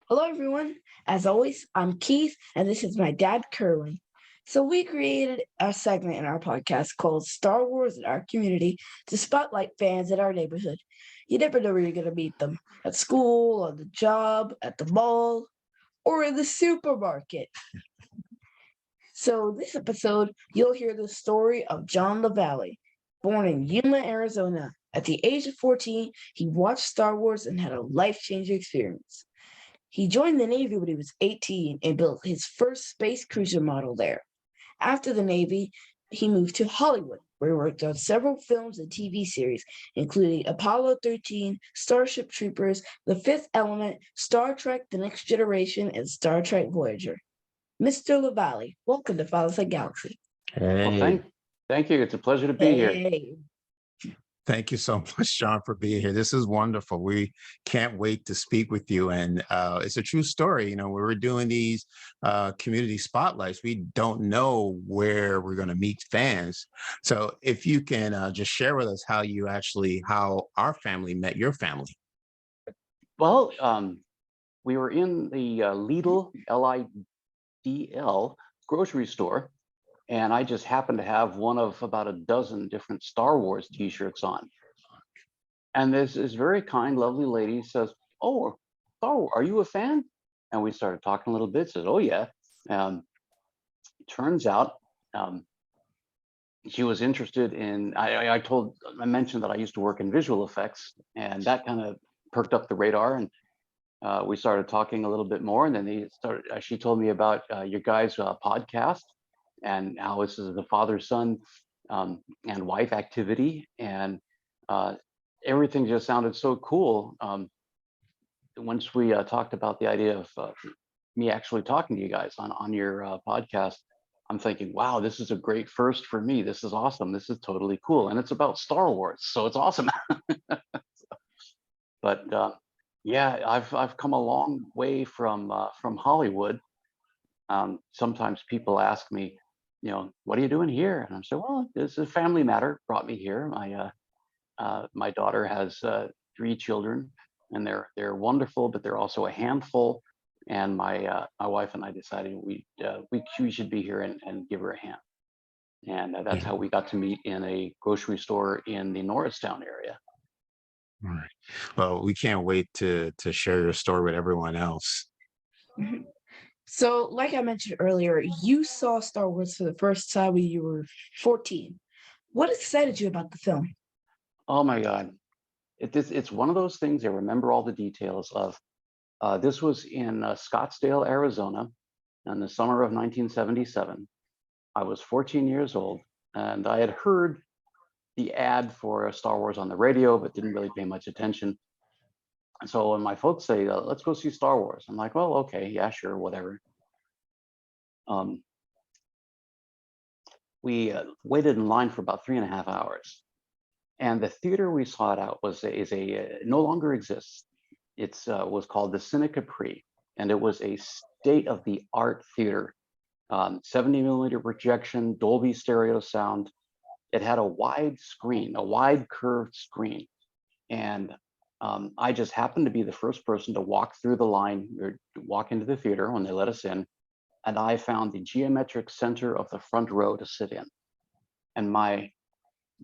Hello, everyone. As always, I'm Keith, and this is my dad, Kerwin. So, we created a segment in our podcast called Star Wars in Our Community to spotlight fans in our neighborhood. You never know where you're going to meet them at school, on the job, at the mall, or in the supermarket. So, this episode, you'll hear the story of John LaValley. Born in Yuma, Arizona, at the age of 14, he watched Star Wars and had a life changing experience. He joined the Navy when he was 18 and built his first space cruiser model there. After the Navy, he moved to Hollywood, where he worked on several films and TV series, including Apollo 13, Starship Troopers, The Fifth Element, Star Trek The Next Generation, and Star Trek Voyager. Mr. LaValley, welcome to Father's Galaxy. Well, Hey, thank you. It's a pleasure to be here. Hey. thank you so much, John, for being here. This is wonderful. We can't wait to speak with you. And it's a true story. You know, when we're doing these community spotlights, we don't know where we're going to meet fans. So if you can just share with us how our family met your family. Well, we were in the Lidl, Lidl grocery store, and I just happened to have one of about a dozen different Star Wars T-shirts on. And this very kind, lovely lady says, "Oh, Star Wars, are you a fan?" And we started talking a little bit. Says, "Oh yeah." Turns out she was interested in. I mentioned that I used to work in visual effects, and that kind of perked up the radar. And we started talking a little bit more, and then she told me about your guys' podcast and how this is the father-son and wife activity, and everything just sounded so cool. Once we talked about the idea of me actually talking to you guys on your podcast, I'm thinking, wow, this is a great first for me. This is awesome. This is totally cool, and it's about Star Wars, so it's awesome. But yeah, I've come a long way from Hollywood. Sometimes people ask me, you know, what are you doing here? And I'm saying, well, this is a family matter brought me here. My daughter has 3 children, and they're wonderful, but they're also a handful. And my wife and I decided we should be here and give her a hand. And that's how we got to meet in a grocery store in the Norristown area. All right. Well, we can't wait to share your story with everyone else. Mhm. So, like I mentioned earlier, you saw Star Wars for the first time when you were 14. What excited you about the film? Oh my God. It's one of those things I remember all the details of. This was in Scottsdale, Arizona, in the summer of 1977. I was 14 years old, and I had heard the ad for Star Wars on the radio, but didn't really pay much attention. And so when my folks say, let's go see Star Wars, I'm like, well, okay, yeah, sure, whatever. We waited in line for about 3.5 hours. And the theater we saw it out no longer exists. It's was called the Cine Capri, and it was a state-of-the-art theater. 70 millimeter projection, Dolby stereo sound. It had a wide screen, a wide curved screen. And I just happened to be the first person to walk through the line or walk into the theater when they let us in. And I found the geometric center of the front row to sit in. And my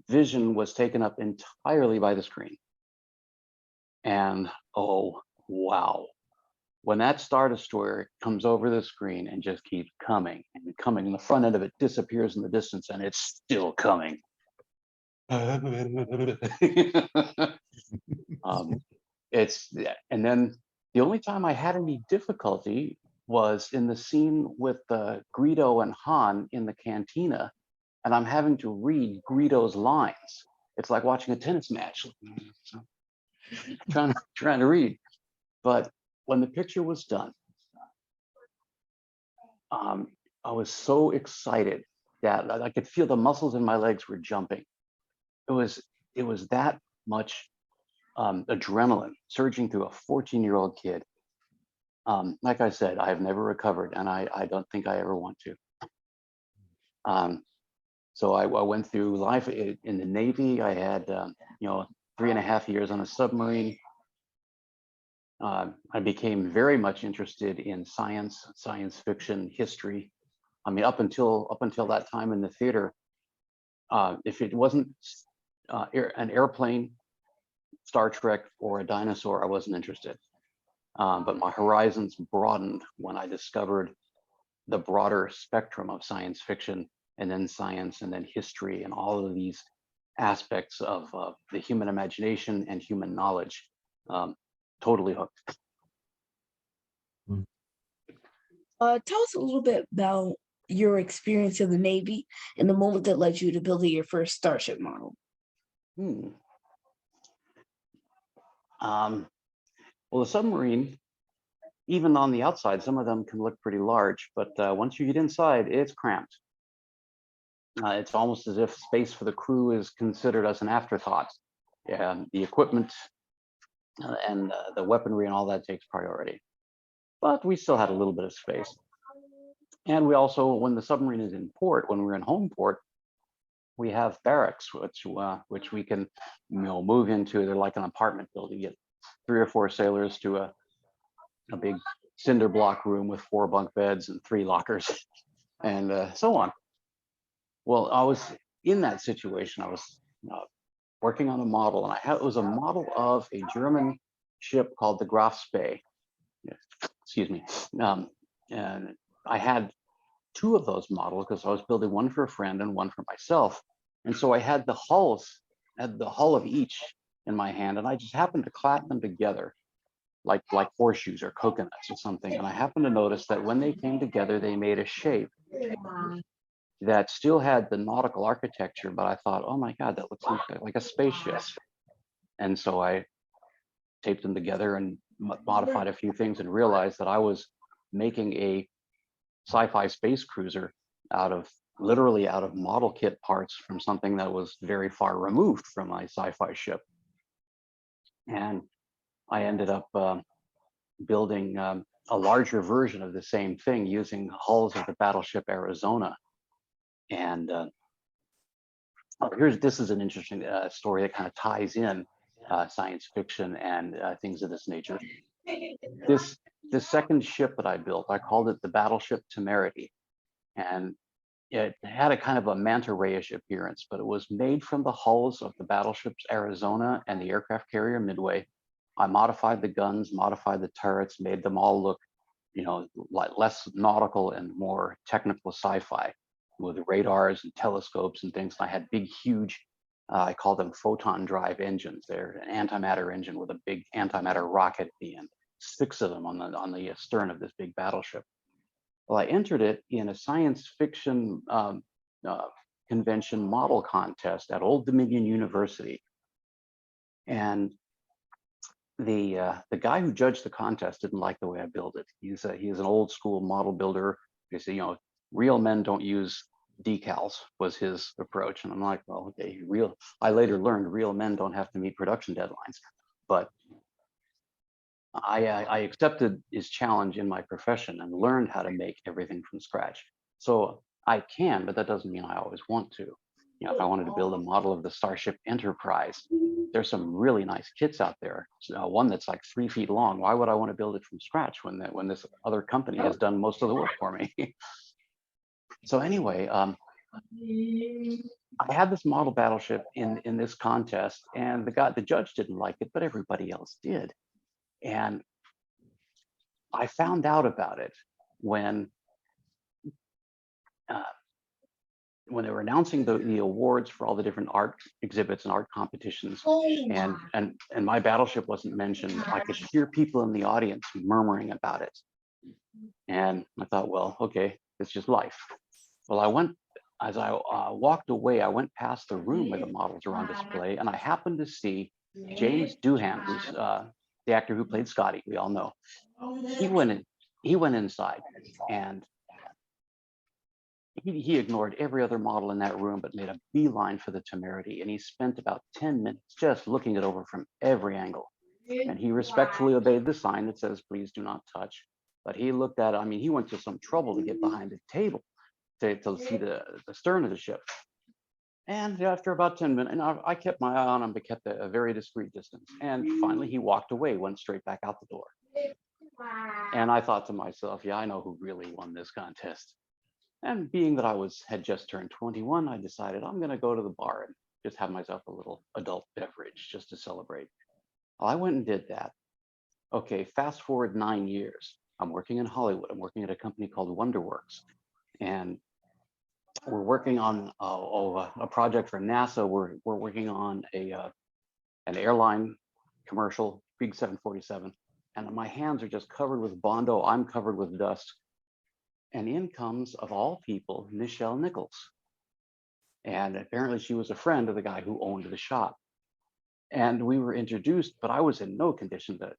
vision was taken up entirely by the screen. And oh, wow. When that Star Destroyer comes over the screen and just keeps coming and coming, and the front end of it disappears in the distance, and it's still coming. And then the only time I had any difficulty was in the scene with Greedo and Han in the cantina, and I'm having to read Greedo's lines. It's like watching a tennis match, trying to read. But when the picture was done, I was so excited that I could feel the muscles in my legs were jumping. It was that much adrenaline surging through a 14-year-old kid. Like I said, I have never recovered, and I don't think I ever want to. So I went through life in the Navy. I had 3.5 years on a submarine. I became very much interested in science fiction, history. I mean, up until that time in the theater, if it wasn't an airplane, Star Trek, or a dinosaur, I wasn't interested. But my horizons broadened when I discovered the broader spectrum of science fiction, and then science, and then history, and all of these aspects of the human imagination and human knowledge. Totally hooked. Tell us a little bit about your experience in the Navy and the moment that led you to building your first Starship model. Hmm. Well, the submarine, even on the outside, some of them can look pretty large, but once you get inside, it's cramped. It's almost as if space for the crew is considered as an afterthought. Yeah, the equipment and the weaponry and all that takes priority. But we still had a little bit of space. And we also, when the submarine is in port, when we're in home port, we have barracks, which we can, move into. They're like an apartment building. You get 3 or 4 sailors to a big cinder block room with 4 bunk beds and 3 lockers, and so on. Well, I was in that situation. I was working on a model, and it was a model of a German ship called the Graf Spee. Excuse me. And I had 2 of those models because I was building one for a friend and one for myself. And so I had the hull of each in my hand, and I just happened to clamp them together like horseshoes or coconuts or something. And I happened to notice that when they came together, they made a shape that still had the nautical architecture, but I thought, oh my God, that looks like a spaceship. And so I taped them together and modified a few things, and realized that I was making a sci-fi space cruiser literally out of model kit parts from something that was very far removed from my sci-fi ship. And I ended up building a larger version of the same thing using hulls of the battleship Arizona. And this is an interesting story that kind of ties in science fiction and things of this nature. The second ship that I built, I called it the Battleship Temerity, and it had a kind of a manta ray-ish appearance, but it was made from the hulls of the battleships Arizona and the aircraft carrier Midway. I modified the guns, modified the turrets, made them all look, less nautical and more technical sci-fi, with radars and telescopes and things. I had big, huge, I call them photon drive engines. They're an antimatter engine with a big antimatter rocket at the end. 6 of them on the stern of this big battleship. Well, I entered it in a science fiction convention model contest at Old Dominion University, and the guy who judged the contest didn't like the way I built it. He's an old school model builder. He said, real men don't use decals, was his approach. And I'm like, well, okay, I later learned real men don't have to meet production deadlines, but I accepted his challenge in my profession and learned how to make everything from scratch. So I can, but that doesn't mean I always want to. If I wanted to build a model of the Starship Enterprise, there's some really nice kits out there. One that's like 3 feet long. Why would I want to build it from scratch when this other company has done most of the work for me? So anyway, I had this model battleship in this contest, and the judge didn't like it, but everybody else did. And I found out about it when they were announcing the awards for all the different art exhibits and art competitions, and my battleship wasn't mentioned. I could hear people in the audience murmuring about it, and I thought, well, okay, it's just life. Well, as I walked away, I went past the room where the models are on display, and I happened to see James Doohan, who's the actor who played Scotty, we all know. He went inside, and he ignored every other model in that room, but made a beeline for the Temerity, and he spent about 10 minutes just looking it over from every angle. And he respectfully obeyed the sign that says, please do not touch. But he looked at it, he went to some trouble to get behind the table to see the stern of the ship. And after about 10 minutes, and I kept my eye on him, but kept a very discreet distance. And finally, he walked away, went straight back out the door. And I thought to myself, yeah, I know who really won this contest. And being that had just turned 21, I decided I'm going to go to the bar and just have myself a little adult beverage just to celebrate. Well, I went and did that. Okay, fast forward 9 years. I'm working in Hollywood. I'm working at a company called WonderWorks. And we're working on a project for NASA. We're working on an airline commercial, big 747. And my hands are just covered with Bondo. I'm covered with dust. And in comes, of all people, Nichelle Nichols. And apparently she was a friend of the guy who owned the shop. And we were introduced, but I was in no condition to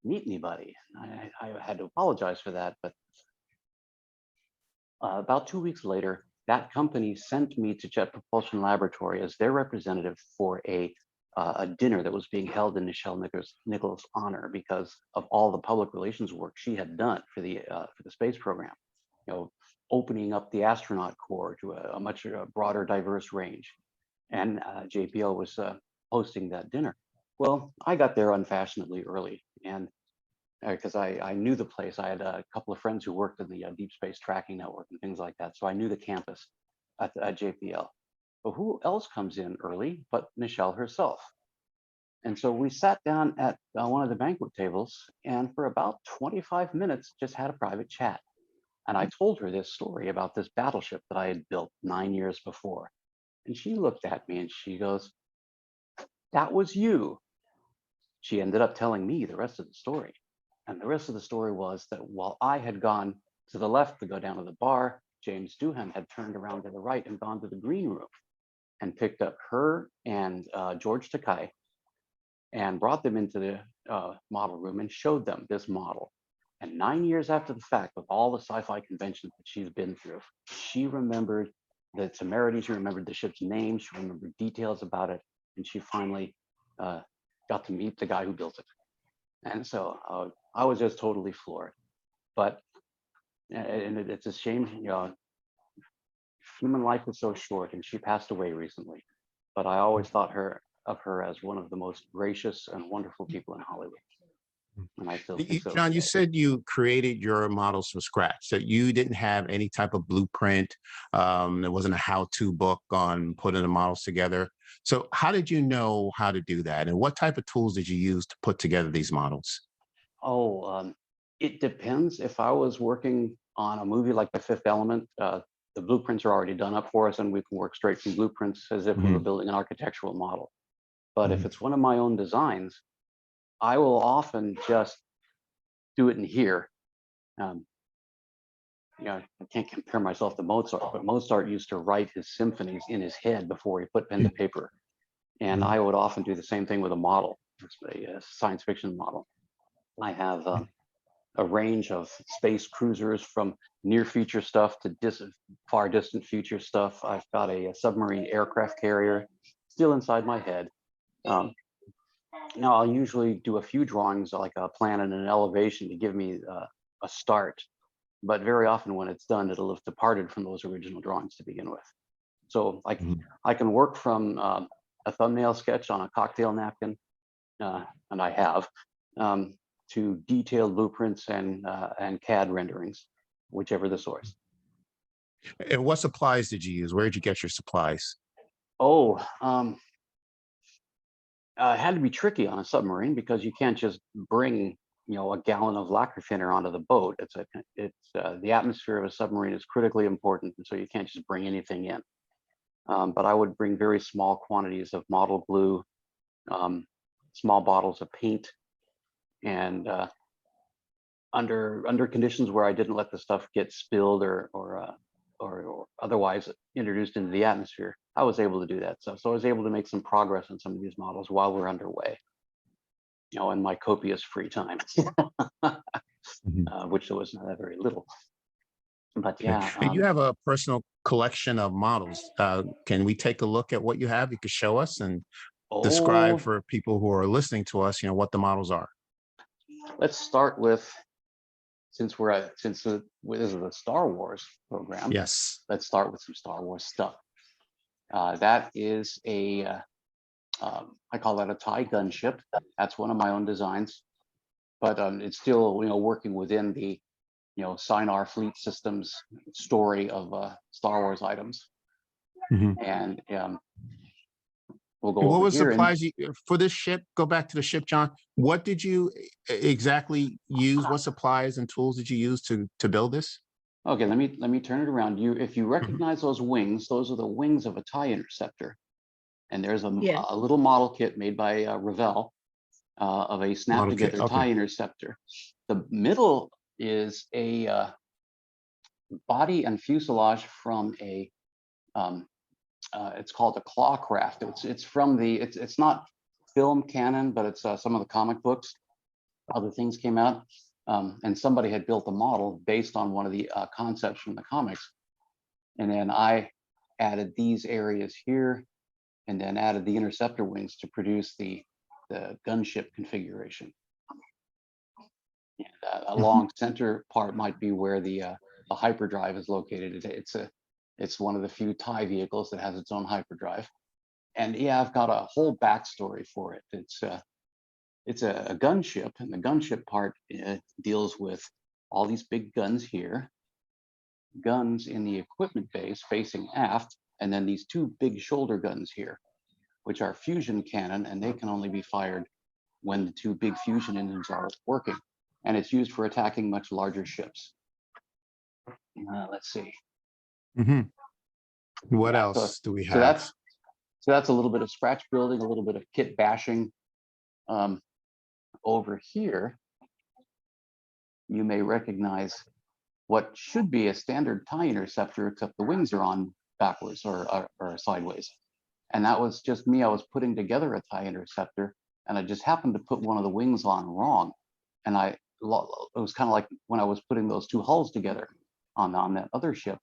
meet anybody. I had to apologize for that. But about 2 weeks later, that company sent me to Jet Propulsion Laboratory as their representative for a dinner that was being held in Nichelle Nichols' honor because of all the public relations work she had done for the space program. You know, opening up the astronaut corps to a much broader, diverse range. And JPL was hosting that dinner. Well, I got there unfashionably early, and because I knew the place. I had a couple of friends who worked in the Deep Space Tracking Network and things like that, so I knew the campus at JPL. But who else comes in early but Nichelle herself? And so we sat down at one of the banquet tables, and for about 25 minutes, just had a private chat. And I told her this story about this battleship that I had built 9 years before. And she looked at me and she goes, "That was you." She ended up telling me the rest of the story. And the rest of the story was that while I had gone to the left to go down to the bar, James Doohan had turned around to the right and gone to the green room and picked up her and George Takei and brought them into the model room and showed them this model. And 9 years after the fact, with all the sci-fi conventions that she's been through, she remembered the temerity, she remembered the ship's name, she remembered details about it, and she finally got to meet the guy who built it. And so I was just totally floored. But and it's a shame, you know, human life is so short, and she passed away recently. But I always thought of her as one of the most gracious and wonderful people in Hollywood. And I still think so. John, you said you created your models from scratch, so you didn't have any type of blueprint. There wasn't a how-to book on putting the models together. So how did you know how to do that? And what type of tools did you use to put together these models? It depends. If I was working on a movie like The Fifth Element, the blueprints are already done up for us, and we can work straight from blueprints as if we were building an architectural model. But if it's one of my own designs, I will often just do it in here. You know, I can't compare myself to Mozart, but Mozart used to write his symphonies in his head before he put pen to paper. And I would often do the same thing with a model, a science fiction model. I have a range of space cruisers from near future stuff to far distant future stuff. I've got a submarine aircraft carrier still inside my head. Now I'll usually do a few drawings like a plan and an elevation to give me a start, but very often when it's done, it'll have departed from those original drawings to begin with. So I can work from a thumbnail sketch on a cocktail napkin, and I have, to detailed blueprints and CAD renderings, whichever the source. And what supplies did you use? Where did you get your supplies? It had to be tricky on a submarine because you can't just bring, you know, a gallon of lacquer thinner onto the boat. The atmosphere of a submarine is critically important, and so you can't just bring anything in. But I would bring very small quantities of model glue, small bottles of paint, and under conditions where I didn't let the stuff get spilled or otherwise introduced into the atmosphere, I was able to do that. So I was able to make some progress on some of these models while we're underway, you know, in my copious free time, which was not very little. But yeah. And you have a personal collection of models. Can we take a look at what you have? You could show us and describe for people who are listening to us, you know, what the models are. Let's start with, since this is a Star Wars program. Yes. Let's start with some Star Wars stuff. That is I call that a TIE gunship. That's one of my own designs, but it's still, working within the, Sinar Fleet Systems story of Star Wars items. Mhm. And we'll go And what over was here. supplies for this ship? Go back to the ship, John. What did you exactly use? What supplies and tools did you use to build this? Okay, let me turn it around. If you recognize those wings, those are the wings of a TIE interceptor. And there's a little model kit made by Revell of a snap together TIE interceptor. The middle is a body and fuselage from a it's called a claw craft. It's from the it's not film canon, but it's some of the comic books. Other things came out, and somebody had built a model based on one of the concepts from the comics. And then I added these areas here, and then added the interceptor wings to produce the gunship configuration. And a long center part might be where the hyperdrive is located. It's one of the few TIE vehicles that has its own hyperdrive. And yeah, I've got a whole backstory for it. It's a gunship, and the gunship part deals with all these big guns here, guns in the equipment base facing aft, and then these two big shoulder guns here, which are fusion cannon, and they can only be fired when the two big fusion engines are working. And it's used for attacking much larger ships. Let's see. Mm-hmm. What else do we have? So that's a little bit of scratch building, a little bit of kit bashing. Over here, you may recognize what should be a standard TIE interceptor, except the wings are on backwards or sideways. And that was just me. I was putting together a TIE interceptor, and I just happened to put one of the wings on wrong. And it was kind of like when I was putting those two hulls together on that other ship.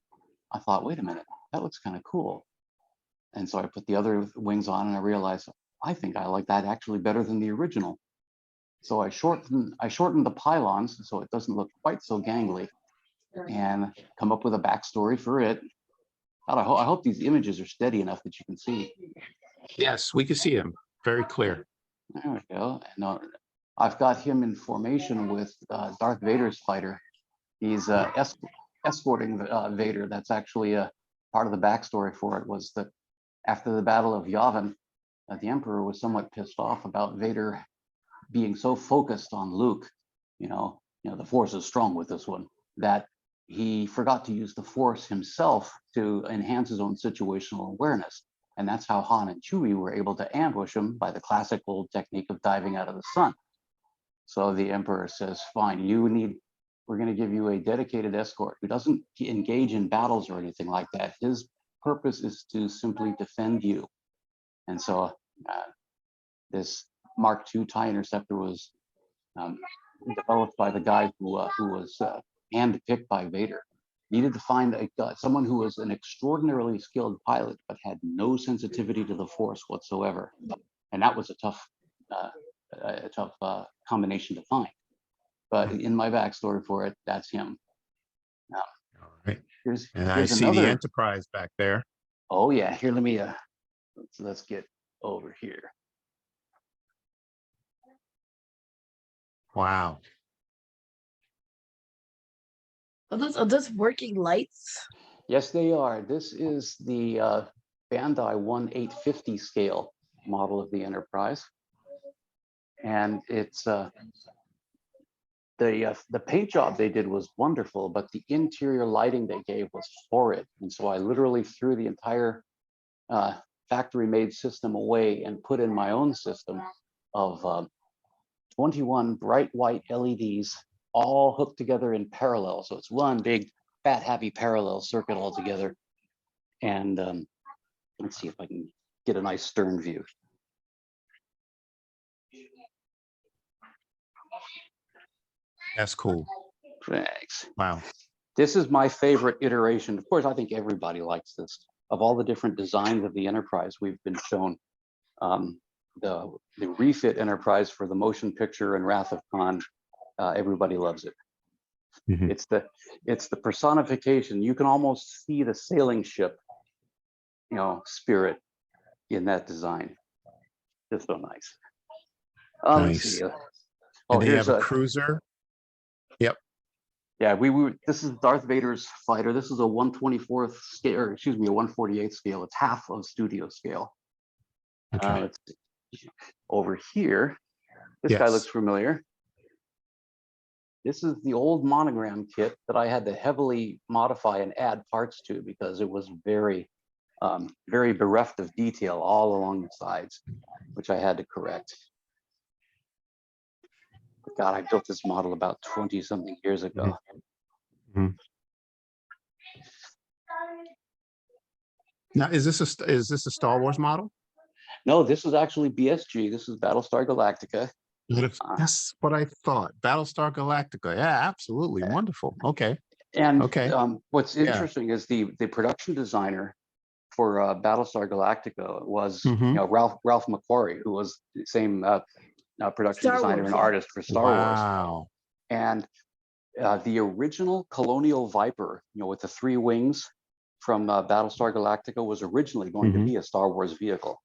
I thought, wait a minute, that looks kind of cool. And so I put the other wings on, and I realized I think I like that actually better than the original. So I shortened the pylons so it doesn't look quite so gangly, and come up with a backstory for it. I hope these images are steady enough that you can see. Yes, we can see him very clear. There we go. And I've got him in formation with Darth Vader's fighter. He's escorting Vader. That's actually a part of the backstory for it, was that after the Battle of Yavin, the Emperor was somewhat pissed off about Vader being so focused on Luke. The Force is strong with this one, that he forgot to use the Force himself to enhance his own situational awareness. And that's how Han and Chewie were able to ambush him by the classic old technique of diving out of the sun. So the Emperor says, fine, we're going to give you a dedicated escort who doesn't engage in battles or anything like that. His purpose is to simply defend you. And so this Mark II TIE interceptor was developed by the guy who was handpicked by Vader. Needed to find someone who was an extraordinarily skilled pilot, but had no sensitivity to the Force whatsoever. And that was a tough combination to find. But in my backstory for it, that's him. All right. Here's I see another, the Enterprise back there. Oh yeah, here, let me let's get over here. Wow. Are those working lights? Yes, they are. This is the Bandai 1/850 scale model of the Enterprise, and it's the paint job they did was wonderful, but the interior lighting they gave was horrid. And so I literally threw the entire factory-made system away and put in my own system of 21 bright white LEDs, all hooked together in parallel. So it's one big, fat, happy parallel circuit altogether. And let's see if I can get a nice stern view. That's cool. Thanks. Wow. This is my favorite iteration. Of course, I think everybody likes this. Of all the different designs of the Enterprise we've been shown, the refit Enterprise for the motion picture and Wrath of Khan, everybody loves it. Mm-hmm. It's the personification. You can almost see the sailing ship spirit in that design. Just so nice. Let's Nice. see. And Oh, then you here's have a cruiser. Yep. Yeah, this is Darth Vader's fighter. This is a 1/24th scale, or excuse me, a 1/48th scale. It's half of studio scale. Okay. Let's see. Over here, this guy looks familiar. This is the old monogram kit that I had to heavily modify and add parts to because it was very, very bereft of detail all along the sides, which I had to correct. God, I built this model about 20 something years ago. Mhm. Now, is this a Star Wars model? No, this is actually BSG. This is Battlestar Galactica. That's what I thought. Battlestar Galactica. Yeah, absolutely. Wonderful. Okay. And Okay. what's interesting is the production designer for Battlestar Galactica was Ralph McQuarrie, who was the same production designer and artist for Star Wars. Wow. And the original Colonial Viper, with the 3 wings from Battlestar Galactica, was originally going to be a Star Wars vehicle.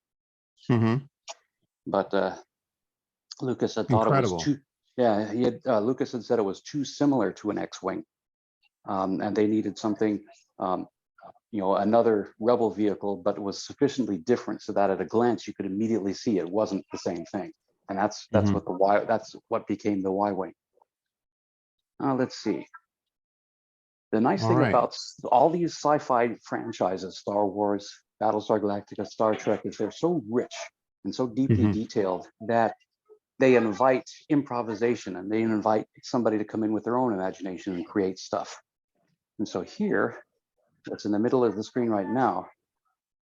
But Lucas had thought it was too. Yeah, Lucas had said it was too similar to an X-wing, and they needed something, another Rebel vehicle, but it was sufficiently different so that at a glance you could immediately see it wasn't the same thing. And that's what became the Y-wing. Let's see. The nice thing about all these sci-fi franchises, Star Wars, Battlestar Galactica, Star Trek, is they're so rich and so deeply detailed that they invite improvisation and they invite somebody to come in with their own imagination and create stuff. And so here, that's in the middle of the screen right now,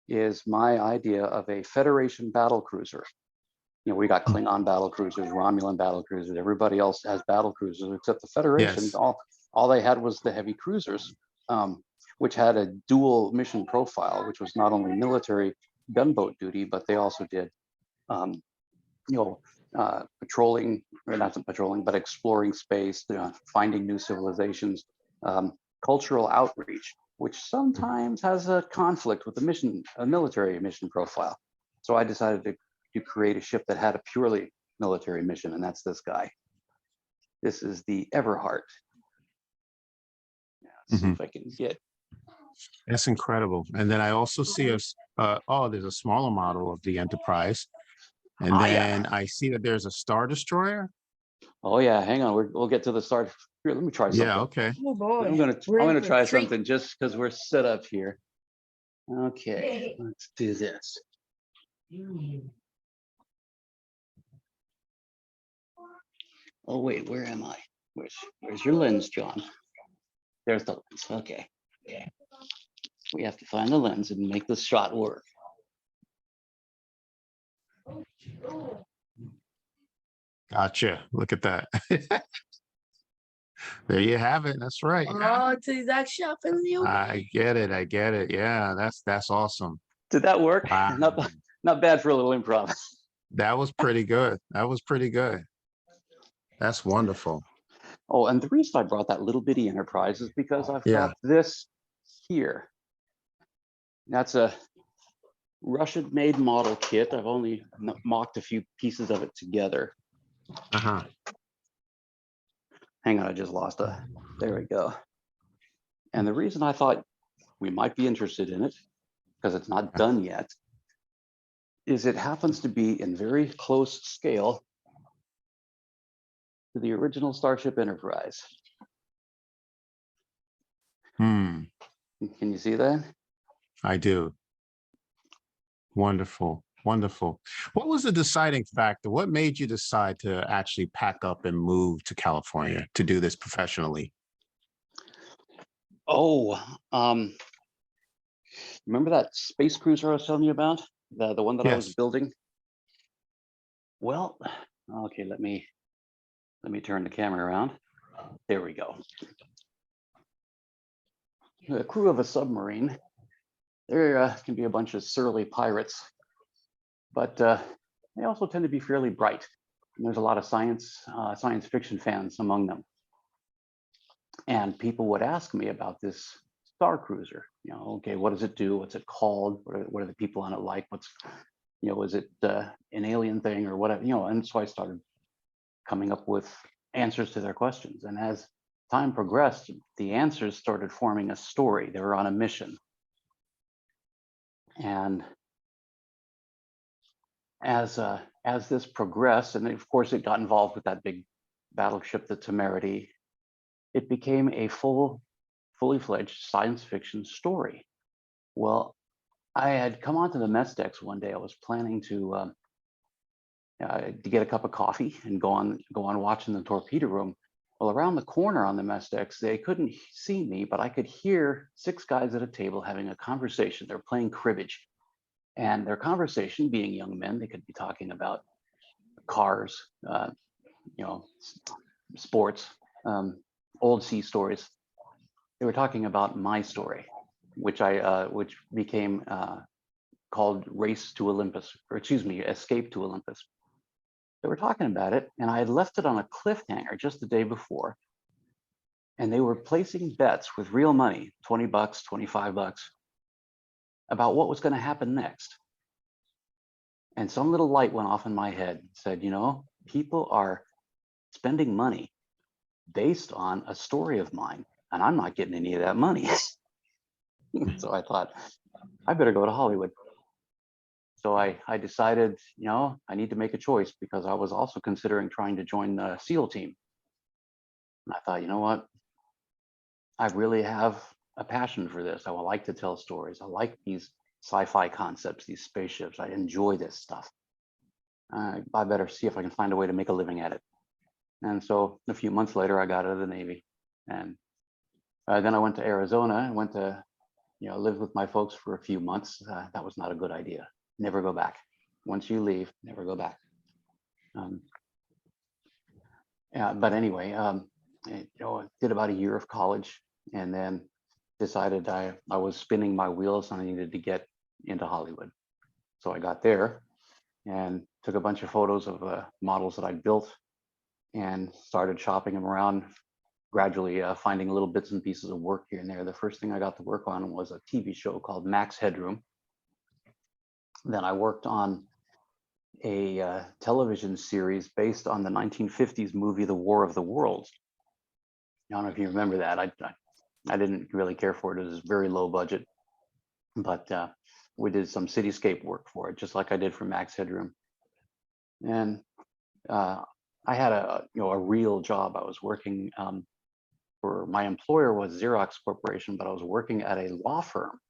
is my idea of a Federation battle cruiser. We got Klingon battle cruisers, Romulan battle cruisers. Everybody else has battle cruisers except the Federation. Yes. All they had was the heavy cruisers, which had a dual mission profile, which was not only military gunboat duty, but they also did, patrolling, or not patrolling, but exploring space, finding new civilizations, cultural outreach, which sometimes has a conflict with a military mission profile. So I decided to create a ship that had a purely military mission, and that's this guy. This is the Everhart. Let's see if I can get. That's incredible. And then I also see there's a smaller model of the Enterprise. And then I see that there's a Star Destroyer. Oh yeah, hang on. We'll get to the Star. Here, let me try something. Yeah, okay. Oh boy. I'm gonna try something just because we're set up here. Okay, let's do this. Oh wait, where am I? Where's your lens, John? There's the lens. Okay. Yeah. We have to find the lens and make this shot work. Gotcha. Look at that. There you have it. That's right. Oh, it's the exact shot in the open. I get it. Yeah, that's awesome. Did that work? Wow. Not bad for a little improv. That was pretty good. That's wonderful. Oh, and the reason I brought that little bitty Enterprise is because I've got this here. That's a Russian-made model kit. I've only mocked a few pieces of it together. Hang on, I just lost there we go. And the reason I thought we might be interested in it, because it's not done yet, is it happens to be in very close scale to the original Starship Enterprise. Can you see that? I do. Wonderful. What was the deciding factor? What made you decide to actually pack up and move to California to do this professionally? Oh, remember that space cruiser I was telling you about? The one that I was building? Well, okay, let me turn the camera around. There we go. The crew of a submarine, there can be a bunch of surly pirates, but they also tend to be fairly bright. And there's a lot of science fiction fans among them. And people would ask me about this Star Cruiser. You know, okay, what does it do? What's it called? What are the people on it like? What's, you know, is it an alien thing or whatever? You know, and so I started coming up with answers to their questions. And as time progressed, the answers started forming a story. They were on a mission. And as this progressed, and of course it got involved with that big battleship, the Temerity, it became a fully fledged science fiction story. Well, I had come onto the mess decks one day. I was planning to get a cup of coffee and go on watching the torpedo room. Well, around the corner on the mess decks, they couldn't see me, but I could hear 6 guys at a table having a conversation. They're playing cribbage. And their conversation, being young men, they could be talking about cars, you know, sports, old sea stories. They were talking about my story, which became called Race to Olympus, or excuse me, Escape to Olympus. They were talking about it, and I had left it on a cliffhanger just the day before. And they were placing bets with real money, 20 bucks, 25 bucks, about what was going to happen next. And some little light went off in my head and said, you know, people are spending money based on a story of mine, and I'm not getting any of that money. So I thought, I better go to Hollywood. So I decided, you know, I need to make a choice, because I was also considering trying to join the SEAL team. And I thought, you know what? I really have a passion for this. I would like to tell stories. I like these sci-fi concepts, these spaceships. I enjoy this stuff. I better see if I can find a way to make a living at it. And so a few months later, I got out of the Navy. And then I went to Arizona and went to, you know, live with my folks for a few months. That was not a good idea. Never go back. Once you leave, never go back. Yeah, but anyway, you know, I did about a year of college, and then decided I was spinning my wheels and I needed to get into Hollywood. So I got there and took a bunch of photos of models that I'd built and started shopping them around, gradually finding little bits and pieces of work here and there. The first thing I got to work on was a TV show called Max Headroom. Then I worked on a television series based on the 1950s movie, The War of the Worlds. I don't know if you remember that. I didn't really care for it. It was very low budget, but we did some cityscape work for it, just like I did for Max Headroom. And I had a real job. I was working for, my employer was Xerox Corporation, but I was working at a law firm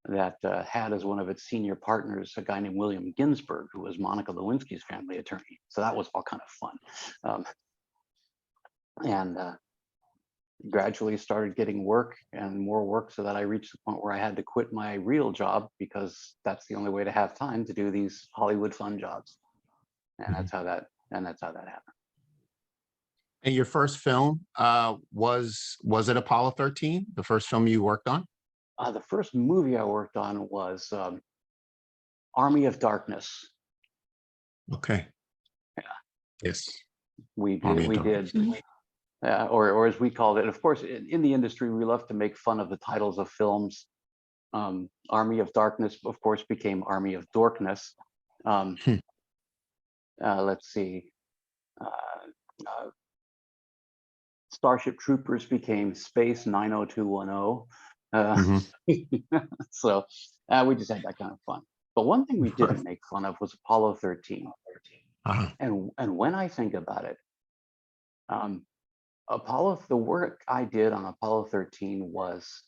that had as one of its senior partners a guy named William Ginsburg, who was Monica Lewinsky's family attorney. So that was all kind of fun. And gradually started getting work and more work, so that I reached the point where I had to quit my real job, because that's the only way to have time to do these Hollywood fun jobs. And that's how that happened. And your first film was it Apollo 13, the first film you worked on? The first movie I worked on was Army of Darkness. Okay. Yeah. Yes. We did. Or as we called it, of course, in the industry, we love to make fun of the titles of films. Army of Darkness, of course, became Army of Dorkness. Let's see. Starship Troopers became Space 90210. So we just had that kind of fun. But one thing we didn't make fun of was Apollo 13. And when I think about it, the work I did on Apollo 13 was,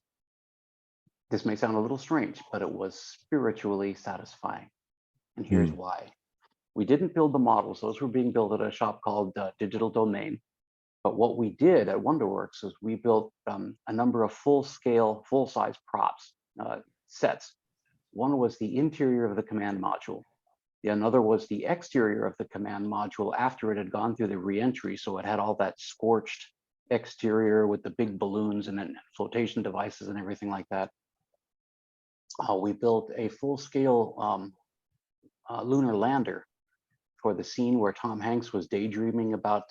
this may sound a little strange, but it was spiritually satisfying. And here's why. We didn't build the models. Those were being built at a shop called Digital Domain. But what we did at Wonderworks is we built a number of full-scale, full-size props, sets. One was the interior of the command module. Another was the exterior of the command module after it had gone through the reentry. So it had all that scorched exterior with the big balloons and then flotation devices and everything like that. We built a full-scale lunar lander for the scene where Tom Hanks was daydreaming about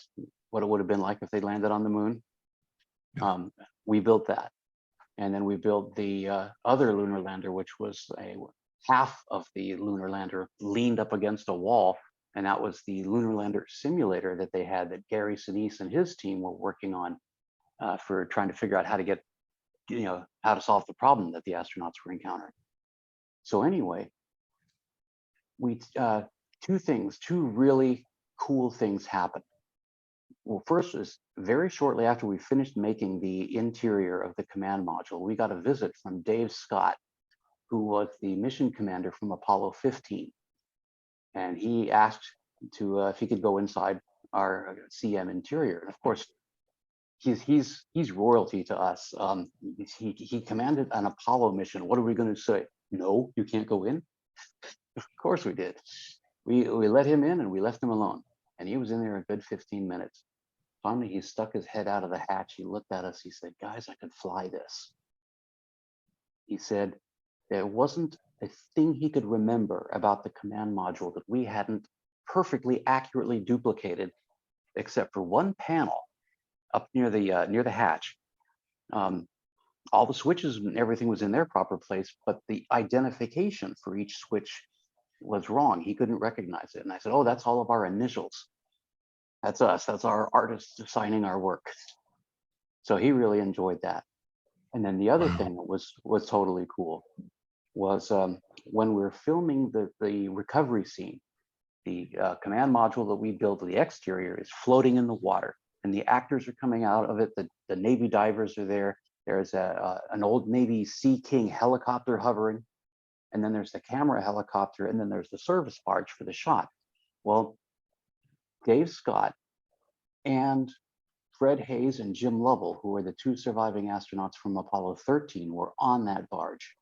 what it would have been like if they landed on the moon. We built that. And then we built the other lunar lander, which was half of the lunar lander leaned up against a wall. And that was the lunar lander simulator that they had, that Gary Sinise and his team were working on for trying to figure out how to get, how to solve the problem that the astronauts were encountering. So anyway, we two really cool things happened. Well, first is very shortly after we finished making the interior of the command module, we got a visit from Dave Scott, who was the mission commander from Apollo 15. And he asked to if he could go inside our CM interior. And of course, he's royalty to us. He commanded an Apollo mission. What are we going to say? No, you can't go in. Of course we did. We let him in and we left him alone. And he was in there a good 15 minutes. Finally, he stuck his head out of the hatch. He looked at us. He said, guys, I could fly this. He said there wasn't a thing he could remember about the command module that we hadn't perfectly accurately duplicated, except for one panel up near the hatch. All the switches and everything was in their proper place, but the identification for each switch was wrong. He couldn't recognize it. And I said, oh, that's all of our initials. That's us. That's our artists signing our work. So he really enjoyed that. And then the other thing that was totally cool was when we were filming the recovery scene, the command module that we built, the exterior, is floating in the water, and the actors are coming out of it. The Navy divers are there. There's an old Navy Sea King helicopter hovering, and then there's the camera helicopter, and then there's the service barge for the shot. Well, Dave Scott and Fred Hayes and Jim Lovell, who were the two surviving astronauts from Apollo 13, were on that barge.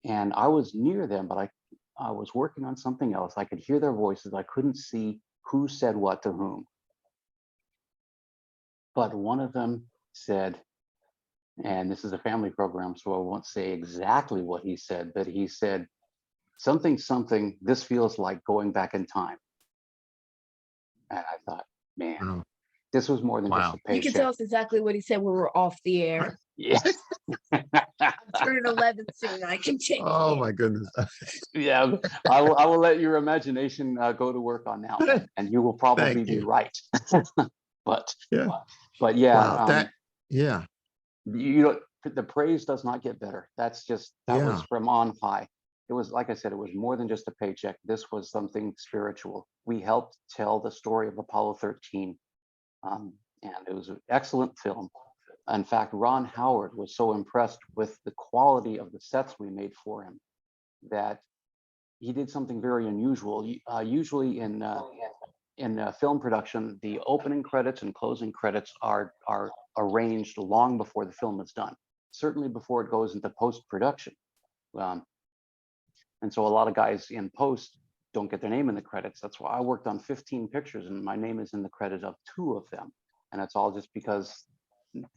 And I was near them, but I was working on something else. I could hear their voices. I couldn't see who said what to whom. But one of them said, and this is a family program, so I won't say exactly what he said, but he said, something, this feels like going back in time. And I thought, man, this was more than just a paycheck. You can tell us exactly what he said when we're off the air. Yes. I'm turning 11 soon. I can take Oh it. my goodness. Yeah, I will let your imagination go to work on that one, and you will probably be right. but yeah. Yeah, wow, the praise does not get better. That was from on high. It was, like I said, it was more than just a paycheck. This was something spiritual. We helped tell the story of Apollo 13, and it was an excellent film. In fact, Ron Howard was so impressed with the quality of the sets we made for him that he did something very unusual. Usually in film production, the opening credits and closing credits are arranged long before the film is done, certainly before it goes into post-production. And so a lot of guys in post don't get their name in the credits. That's why I worked on 15 pictures and my name is in the credit of 2 of them. And it's all just because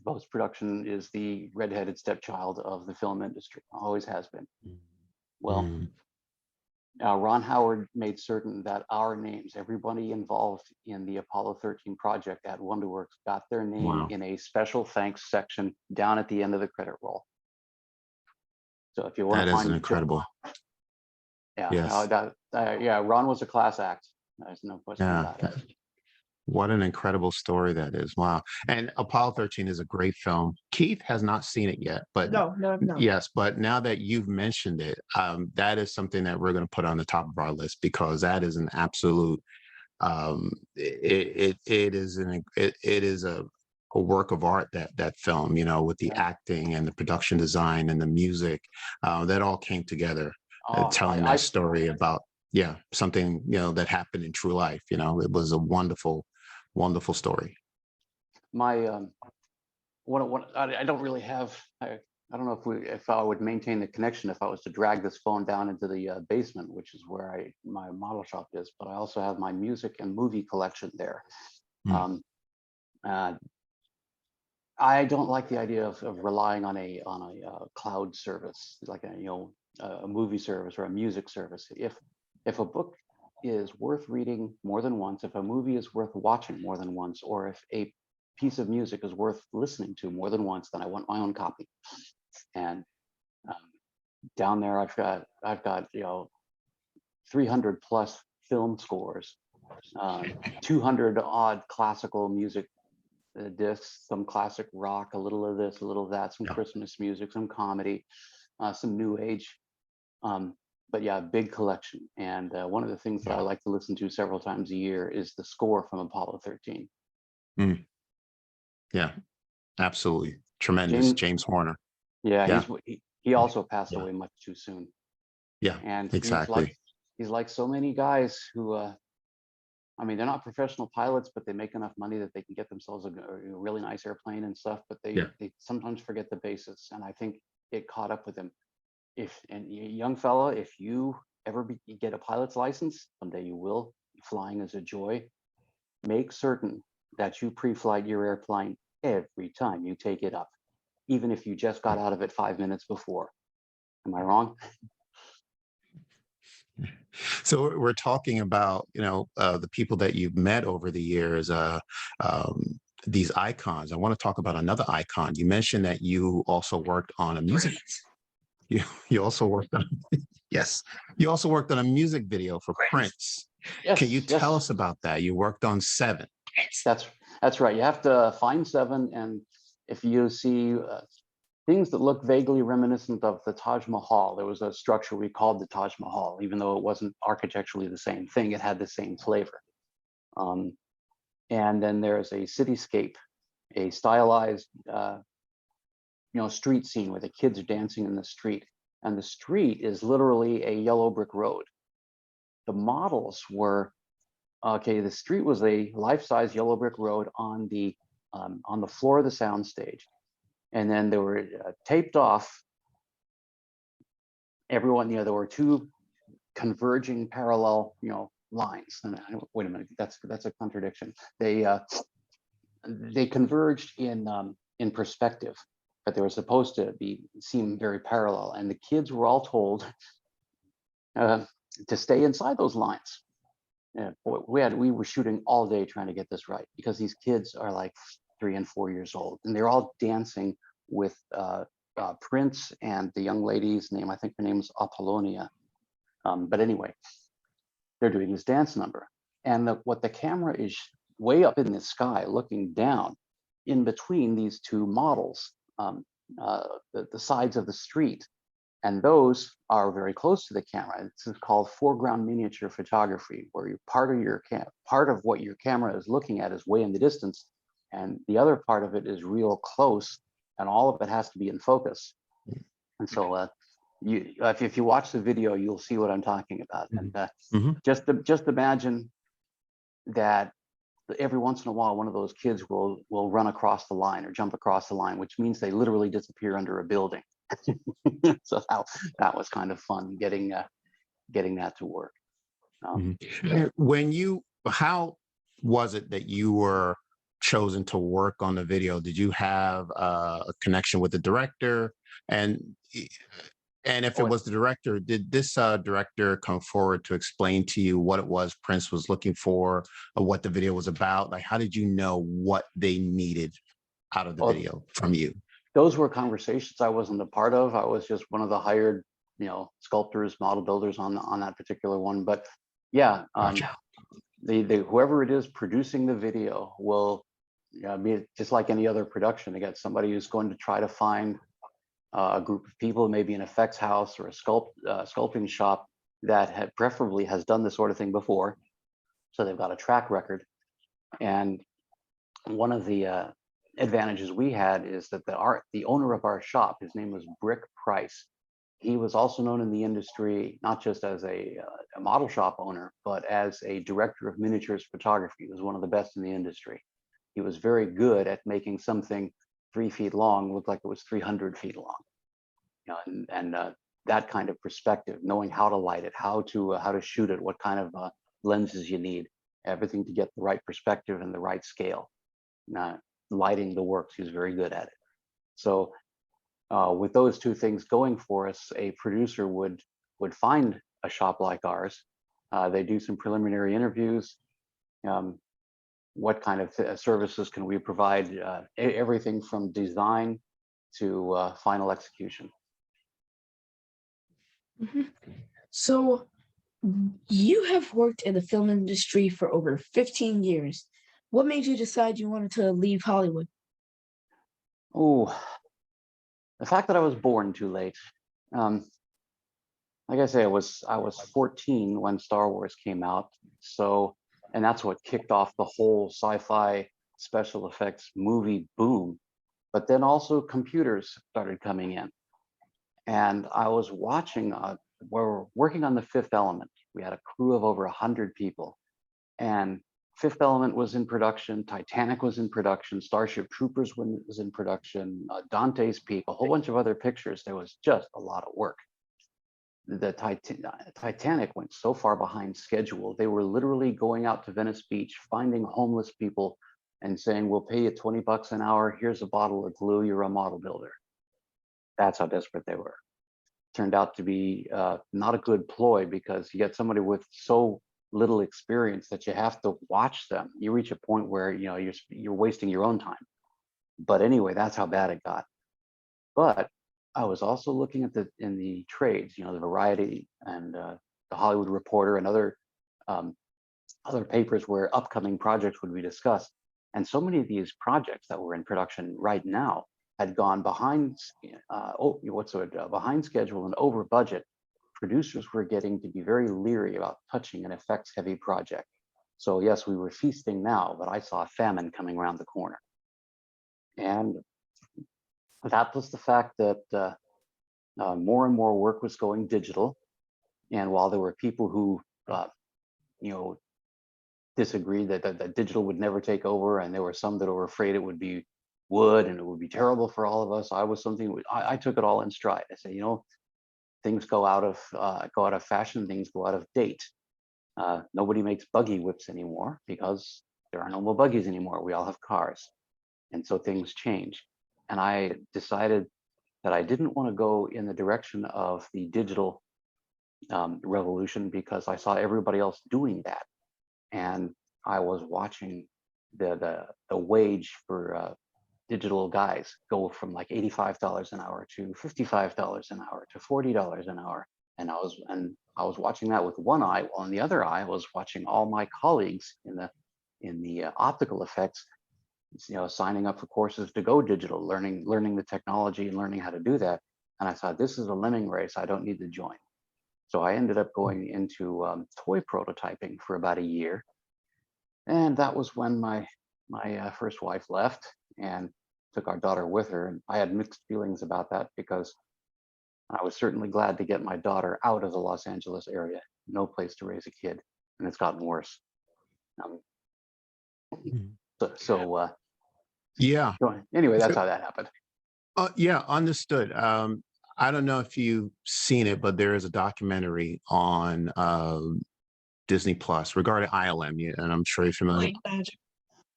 post-production is the redheaded stepchild of the film industry, always has been. Well, Ron Howard made certain that our names, everybody involved in the Apollo 13 project at Wonderworks, got their name in a special thanks section down at the end of the credit roll. So if you want to find, that is incredible. Yeah, Yes. Yeah, Ron was a class act. There's no question about it. What an incredible story that is. Wow. And Apollo 13 is a great film. Keith has not seen it yet, but No. yes, but now that you've mentioned it, that is something that we're going to put on the top of our list, because that is an absolute, it is a work of art, that film, with the acting and the production design and the music, that all came together, telling that story about, something, that happened in true life. It was a wonderful story. My I don't really have, I don't know if I would maintain the connection if I was to drag this phone down into the basement, which is where my model shop is, but I also have my music and movie collection there. I don't like the idea of relying on a cloud service, like a movie service or a music service. If a book is worth reading more than once, if a movie is worth watching more than once, or if a piece of music is worth listening to more than once, then I want my own copy. And um, down there, I've got 300 plus film scores, 200 odd classical music discs, some classic rock, a little of this, a little of that, some Christmas music, some comedy, some new age. But yeah, big collection. And one of the things that I like to listen to several times a year is the score from Apollo 13. Mm. Yeah, absolutely. Tremendous. James Horner. Yeah, Yeah. he also passed Yeah. away much too soon. Yeah, And exactly. he's like so many guys who, I mean, they're not professional pilots, but they make enough money that they can get themselves a really nice airplane and stuff. But Yeah. they sometimes forget the basics, and I think it caught up with him. Young fella, if you ever get a pilot's license, someday you will. Flying is a joy. Make certain that you pre-flight your airplane every time you take it up, even if you just got out of it 5 minutes before. Am I wrong? So we're talking about, the people that you've met over the years, these icons. I want to talk about another icon. You mentioned that you also worked on a music. You also worked on yes. You also worked on a music video for Prince. Yes. Can you tell us about that? You worked on 7. That's right. You have to find 7, and if you see things that look vaguely reminiscent of the Taj Mahal, there was a structure we called the Taj Mahal, even though it wasn't architecturally the same thing. It had the same flavor. And then there's a cityscape, a stylized street scene where the kids are dancing in the street, and the street is literally a yellow brick road. The models were the street was a life-size yellow brick road on the floor of the soundstage, and then they were taped off. Everyone, there were 2 converging parallel, lines. And wait a minute, that's a contradiction. They converged in perspective, but they were supposed to seem very parallel. And the kids were all told to stay inside those lines. Yeah, we were shooting all day trying to get this right, because these kids are like 3 and 4 years old, and they're all dancing with Prince and the young lady's name. I think her name is Apollonia. But anyway, they're doing this dance number, and what the camera is way up in the sky, looking down in between these 2 models, the sides of the street. And those are very close to the camera. It's called foreground miniature photography, where part of what your camera is looking at is way in the distance, and the other part of it is real close, and all of it has to be in focus. And so, if you watch the video, you'll see what I'm talking about. And just imagine that every once in a while, one of those kids will run across the line or jump across the line, which means they literally disappear under a building. So that was kind of fun getting that to work. How was it that you were chosen to work on the video? Did you have a connection with the director? And if it was the director, did this director come forward to explain to you what it was Prince was looking for, or what the video was about? Like, how did you know what they needed out of the video from you? Those were conversations I wasn't a part of. I was just one of the hired, sculptors, model builders on that particular one. But yeah, Gotcha. whoever it is producing the video will be just like any other production. They got somebody who's going to try to find a group of people, maybe an effects house or a sculpting shop that preferably has done this sort of thing before, so they've got a track record. And one of the advantages we had is that the owner of our shop, his name was Brick Price. He was also known in the industry not just as a model shop owner, but as a director of miniatures photography. He was one of the best in the industry. He was very good at making something 3 feet long look like it was 300 feet long. And that kind of perspective, knowing how to light it, how to shoot it, what kind of lenses you need, everything to get the right perspective and the right scale. Lighting the works, he was very good at it. So with those 2 things going for us, a producer would find a shop like ours. They do some preliminary interviews. What kind of services can we provide? Everything from design to final execution. So you have worked in the film industry for over 15 years. What made you decide you wanted to leave Hollywood? Oh, the fact that I was born too late. Like I say, I was 14 when Star Wars came out. So, and that's what kicked off the whole sci-fi special effects movie boom. But then also computers started coming in. And I was watching, we're working on The Fifth Element. We had a crew of over 100 people. And Fifth Element was in production, Titanic was in production, Starship Troopers was in production, Dante's Peak, a whole bunch of other pictures. There was just a lot of work. The Titanic went so far behind schedule. They were literally going out to Venice Beach, finding homeless people and saying, we'll pay you 20 bucks an hour. Here's a bottle of glue. You're a model builder. That's how desperate they were. Turned out to be not a good ploy, because you get somebody with so little experience that you have to watch them. You reach a point where you're wasting your own time. But anyway, that's how bad it got. But I was also looking at in the trades, the Variety and the Hollywood Reporter and other papers where upcoming projects would be discussed. And so many of these projects that were in production right now had gone behind, behind schedule and over budget. Producers were getting to be very leery about touching an effects-heavy project. So yes, we were feasting now, but I saw famine coming around the corner. And that was the fact that more and more work was going digital. And while there were people who, disagreed that digital would never take over, and there were some that were afraid it would and it would be terrible for all of us, I took it all in stride. I said, things go out of fashion, things go out of date. Nobody makes buggy whips anymore because there are no more buggies anymore. We all have cars. And so things change. And I decided that I didn't want to go in the direction of the digital revolution, because I saw everybody else doing that. And I was watching the wage for digital guys go from like $85 an hour to $55 an hour to $40 an hour. And I was watching that with one eye. While in the other eye, I was watching all my colleagues in the optical effects, signing up for courses to go digital, learning the technology and learning how to do that. And I thought, this is a lemming race. I don't need to join. So I ended up going into toy prototyping for about a year. And that was when my first wife left and took our daughter with her. And I had mixed feelings about that, because I was certainly glad to get my daughter out of the Los Angeles area. No place to raise a kid. And it's gotten worse. Yeah. Anyway, that's how that happened. Yeah, understood. I don't know if you've seen it, but there is a documentary on Disney Plus regarding ILM, and I'm sure you're familiar.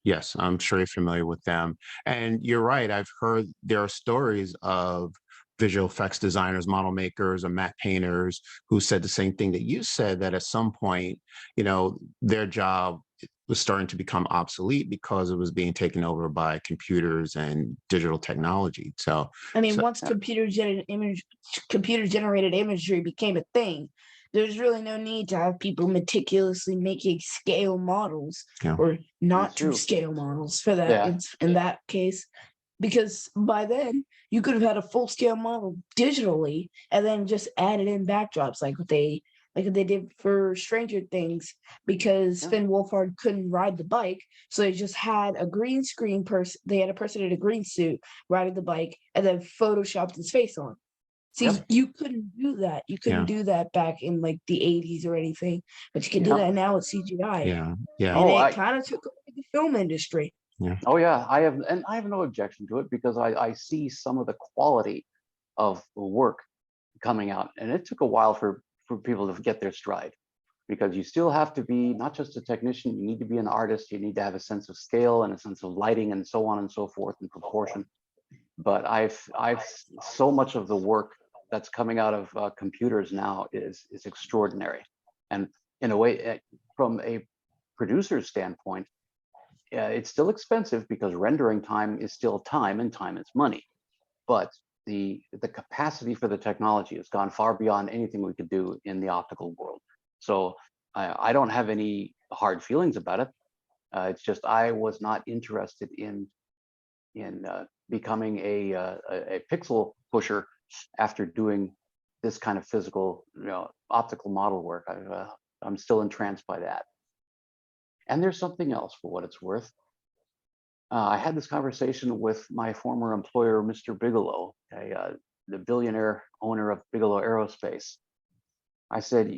Yes, I'm sure you're familiar with them. And you're right. I've heard there are stories of visual effects designers, model makers, or matte painters who said the same thing that you said, that at some point, their job was starting to become obsolete because it was being taken over by computers and digital technology. So, once computer generated imagery became a thing, there's really no need to have people meticulously making scale models or not to scale models for that in that case. Because by then you could have had a full scale model digitally and then just added in backdrops like what they did for Stranger Things, because Finn Wolfhard couldn't ride the bike, so they just had a green screen person. They had a person in a green suit riding the bike and then photoshopped his face on. See, you couldn't do that. You couldn't do that back in like the 80s or anything, but you can do that now with CGI. Yeah. And it kind of took over the film industry. Yeah. Oh yeah, I have no objection to it, because I see some of the quality of the work coming out, and it took a while for people to get their stride, because you still have to be not just a technician, you need to be an artist, you need to have a sense of scale and a sense of lighting and so on and so forth and proportion. But I've so much of the work that's coming out of computers now is extraordinary, and in a way, from a producer's standpoint, it's still expensive because rendering time is still time, and time is money. but the capacity for the technology has gone far beyond anything we could do in the optical world. So I don't have any hard feelings about it. It's just I was not interested in becoming a pixel pusher after doing this kind of physical, optical model work. I'm still entranced by that. And there's something else, for what it's worth. I had this conversation with my former employer, Mr. Bigelow, the billionaire owner of Bigelow Aerospace. I said,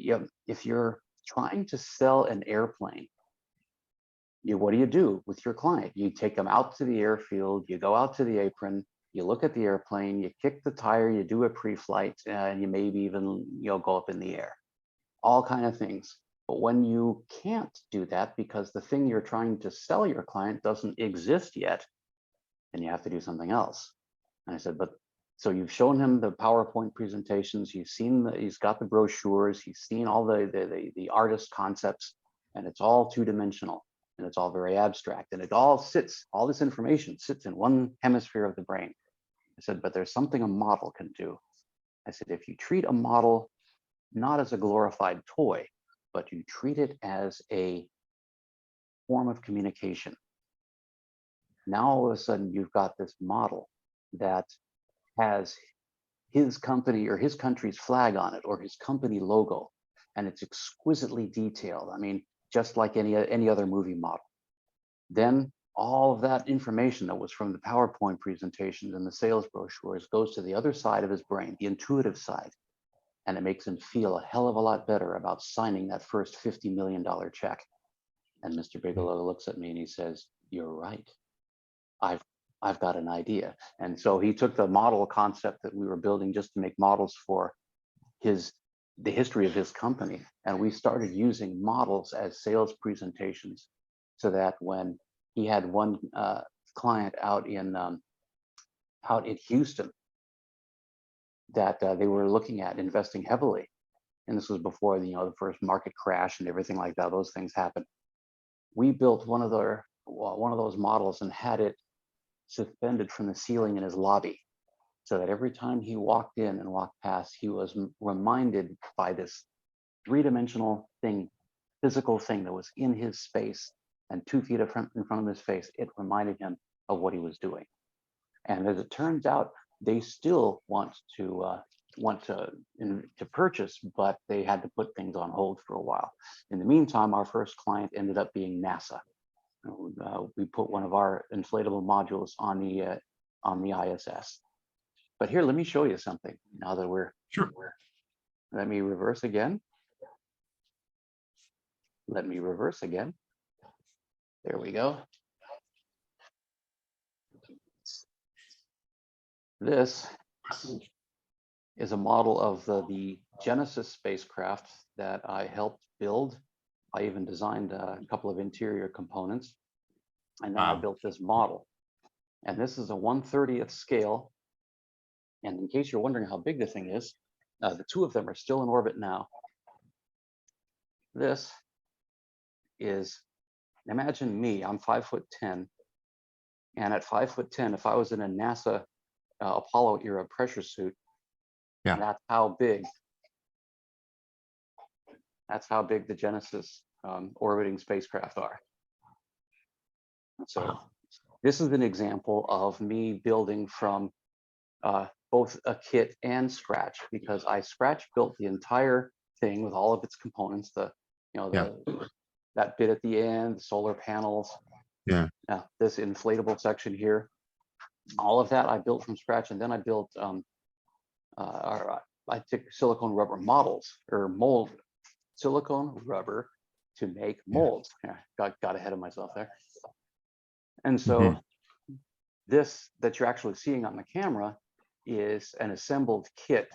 if you're trying to sell an airplane, what do you do with your client? You take them out to the airfield, you go out to the apron, you look at the airplane, you kick the tire, you do a pre-flight, and you maybe even go up in the air. All kind of things. But when you can't do that because the thing you're trying to sell your client doesn't exist yet, then you have to do something else. And I said, but so you've shown him the PowerPoint presentations, he's got the brochures, he's seen all the artist concepts, and it's all two-dimensional and it's all very abstract, and all this information sits in one hemisphere of the brain. I said, but there's something a model can do. I said, if you treat a model not as a glorified toy, but you treat it as a form of communication. Now all of a sudden you've got this model that has his company or his country's flag on it, or his company logo, and it's exquisitely detailed. I mean, just like any other movie model. Then all of that information that was from the PowerPoint presentations and the sales brochures goes to the other side of his brain, the intuitive side, and it makes him feel a hell of a lot better about signing that first $50 million check. And Mr. Bigelow looks at me and he says, "You're right. I've got an idea." And so he took the model concept that we were building just to make models for the history of his company, and we started using models as sales presentations, so that when he had one client out in Houston that they were looking at investing heavily, and this was before the first market crash and everything like that. Those things happened. We built one of those models and had it suspended from the ceiling in his lobby, so that every time he walked in and walked past, he was reminded by this three-dimensional thing, physical thing that was in his space and 2 feet in front of his face. It reminded him of what he was doing. And as it turns out, they still want to purchase, but they had to put things on hold for a while. In the meantime, our first client ended up being NASA. We put one of our inflatable modules on the ISS. But here, let me show you something. Now that let me reverse again. Let me reverse again. There we go. This is a model of the Genesis spacecraft that I helped build. I even designed a couple of interior components, and then I built this model. And this is a 1/30th scale. And in case you're wondering how big the thing is, the two of them are still in orbit now. This is, imagine me, I'm 5'10", and at 5'10", if I was in a NASA Apollo era pressure suit, that's how big the Genesis orbiting spacecraft are. So this is an example of me building from both a kit and scratch, because I scratch built the entire thing with all of its components, that bit at the end, the solar panels, this inflatable section here, all of that I built from scratch. And then I built I took silicone rubber models, or silicone rubber to make molds. Got ahead of myself there. And so this that you're actually seeing on the camera is an assembled kit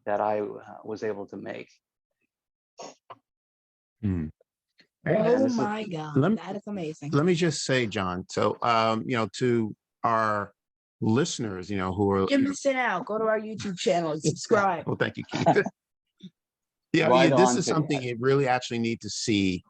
that I was able to make. Oh my God, that is amazing. Let me just say, John, so to our listeners, who are missing out, go to our YouTube channel and subscribe. Well, thank you, Keith. This is something you really actually need to see.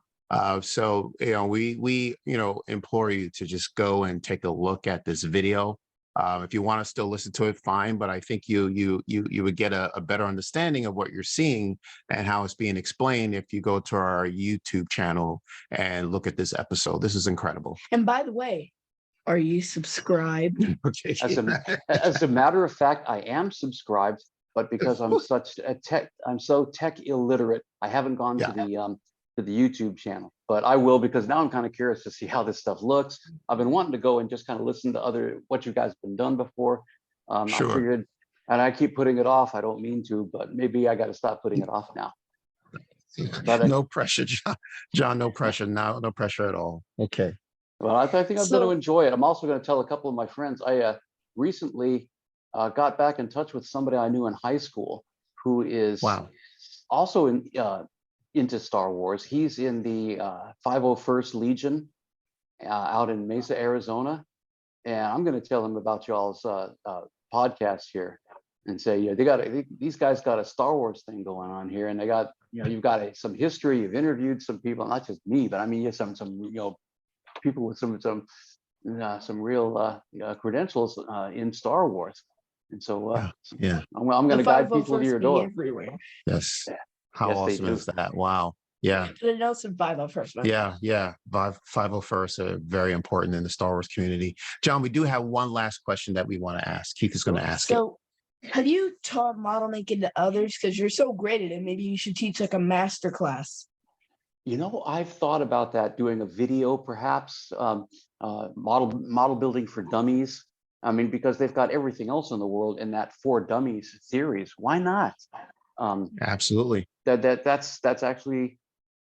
So we implore you to just go and take a look at this video. If you want to still listen to it, fine. But I think you would get a better understanding of what you're seeing and how it's being explained if you go to our YouTube channel and look at this episode. This is incredible. And by the way, are you subscribed? Okay. As a matter of fact, I am subscribed, but because I'm so tech illiterate, I haven't gone Yeah. to the YouTube channel. But I will, because now I'm kind of curious to see how this stuff looks. I've been wanting to go and just kind of listen to what you guys have been done before. Sure. I figured, and I keep putting it off. I don't mean to, but maybe I got to stop putting it off now. But No pressure, John. John, no pressure. No pressure at all. Okay. well, I think I'm going to enjoy it. I'm also going to tell a couple of my friends. I recently got back in touch with somebody I knew in high school who is also into Star Wars. He's in the 501st Legion out in Mesa, Arizona. And I'm going to tell him about y'all's podcast here and say, these guys got a Star Wars thing going on here. And they got, you've got some history. You've interviewed some people, not just me, but I mean, some people with some real credentials in Star Wars. And so I'm going to guide people to your door. Everywhere. Yes. How awesome is that? Wow. Yeah. The Nelson 501st. Yeah. 501st are very important in the Star Wars community. John, we do have one last question that we want to ask. Keith is going to ask it. So, have you taught model making to others? Because you're so great at it. Maybe you should teach like a master class. I've thought about that, doing a video, perhaps, model building for dummies. I mean, because they've got everything else in the world in that For Dummies series. Why not? Absolutely. That's actually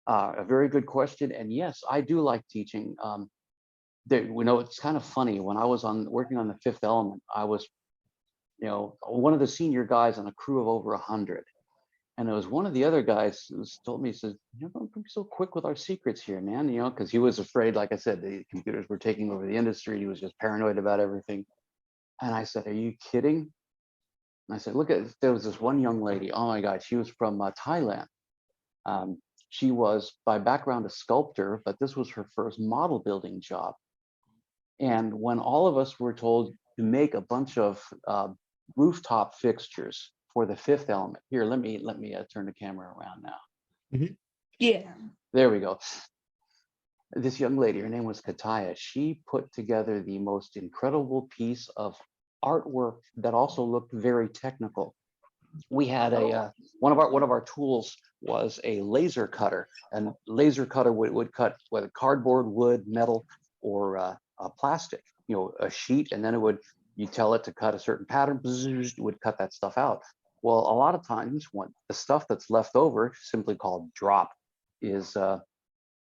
a very good question. And yes, I do like teaching. It's kind of funny. When I was working on The Fifth Element, I was, one of the senior guys on a crew of over 100. And it was one of the other guys who told me, he says, don't be so quick with our secrets here, man. Because he was afraid, like I said, the computers were taking over the industry. He was just paranoid about everything. And I said, are you kidding? And I said, there was this one young lady. Oh my God, she was from Thailand. She was by background a sculptor, but this was her first model building job. And when all of us were told to make a bunch of rooftop fixtures for The Fifth Element. Here, let me turn the camera around now. Mm-hmm. Yeah. There we go. This young lady, her name was Kataya. She put together the most incredible piece of artwork that also looked very technical. We had one of our tools was a laser cutter, and laser cutter would cut whether cardboard, wood, metal, or plastic. A sheet, and then you tell it to cut a certain pattern, it would cut that stuff out. Well, a lot of times when the stuff that's left over, simply called drop, is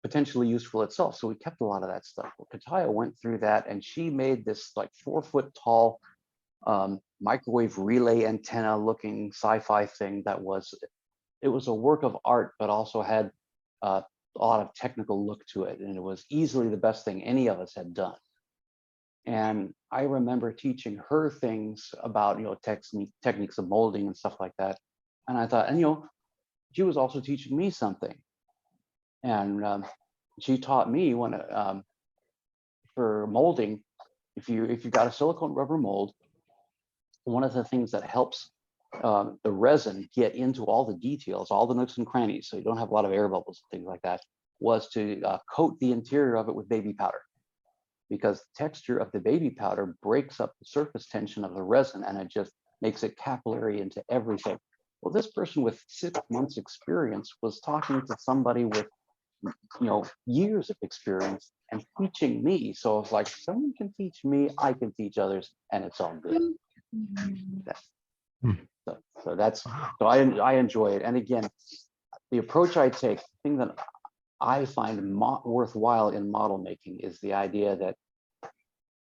potentially useful itself. So we kept a lot of that stuff. Well, Kataya went through that, and she made this like 4-foot tall microwave relay antenna looking sci-fi thing it was a work of art, but also had a lot of technical look to it. And it was easily the best thing any of us had done. And I remember teaching her things about, techniques of molding and stuff like that. And I thought, she was also teaching me something. And she taught me for molding, if you got a silicone rubber mold, one of the things that helps the resin get into all the details, all the nooks and crannies, so you don't have a lot of air bubbles and things like that, was to coat the interior of it with baby powder. Because the texture of the baby powder breaks up the surface tension of the resin, and it just makes it capillary into everything. Well, this person with 6 months experience was talking to somebody with, years of experience and teaching me. So it's like, someone can teach me, I can teach others, and it's all good. So I enjoy it. And again, the approach I take, the thing that I find worthwhile in model making is the idea that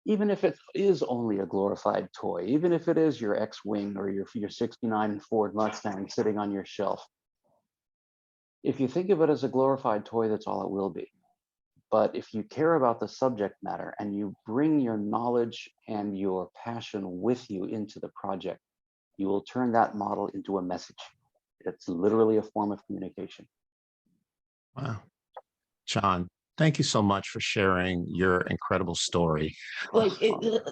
even if it is only a glorified toy, even if it is your X-Wing or your 69 Ford Mustang sitting on your shelf, if you think of it as a glorified toy, that's all it will be. But if you care about the subject matter and you bring your knowledge and your passion with you into the project, you will turn that model into a message. It's literally a form of communication. Wow. John, Thank you so much for sharing your incredible story. Like,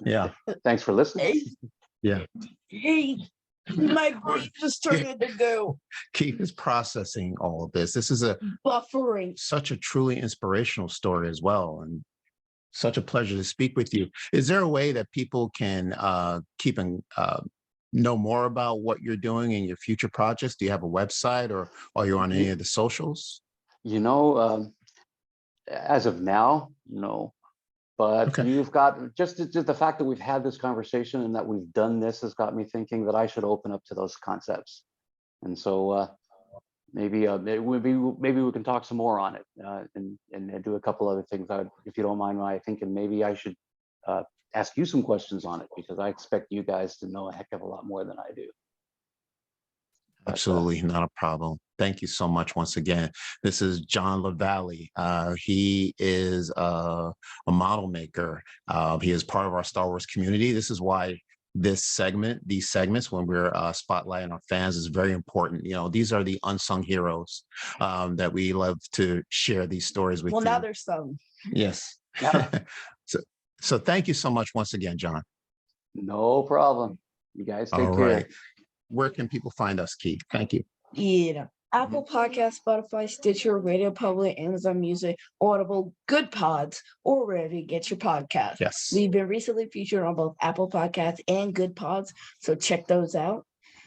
Yeah, Thanks for listening. yeah. hey, my brain just started to go Keith is processing all of this. This is buffering. such a truly inspirational story as well, and such a pleasure to speak with you. Is there a way that people can keep and know more about what you're doing in your future projects? Do you have a website, or are you on any of the socials? You know, as of now, no. But Okay. you've got just the fact that we've had this conversation and that we've done this has got me thinking that I should open up to those concepts. And so maybe we can talk some more on it and do a couple other things. If you don't mind my thinking, maybe I should ask you some questions on it, because I expect you guys to know a heck of a lot more than I do. But, Absolutely, not a problem. Thank you so much once again. This is John LaValley. He is a model maker. He is part of our Star Wars community. This is why these segments, when we're spotlighting our fans, is very important. You know, these are the unsung heroes that we love to share these stories with you. Well, now there's some. Yes. So thank you so much once again, John. no problem. You guys take All care. right. Where can people find us, Keith? Thank you. Yeah. Apple Podcast, Spotify, Stitcher, Radio Public, Amazon Music, Audible, Good Pods, or wherever you get your podcasts. Yes. We've been recently featured on both Apple Podcasts and Good Pods, so check those out.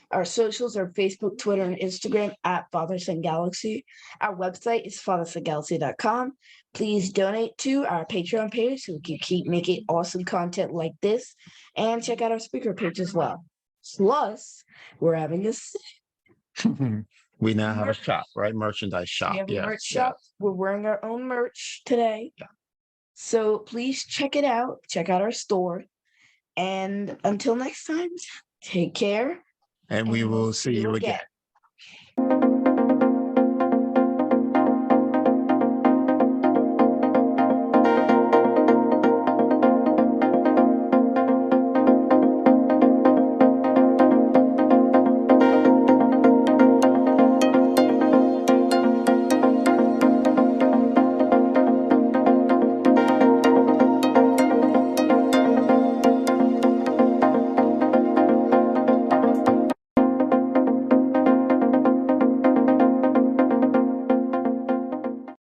Our socials are Facebook, Twitter, and Instagram at Fathers and Galaxy. Our website is fathersandgalaxy.com. Please donate to our Patreon page so we can keep making awesome content like this. And check out our speaker page as well. Plus, we're having a We now have a shop, right? Merchandise shop. we have a Yes, merch shop. We're wearing our own merch today. Yeah. So please check it out. Check out our store. And until next time, take care. And we and will we'll see you again.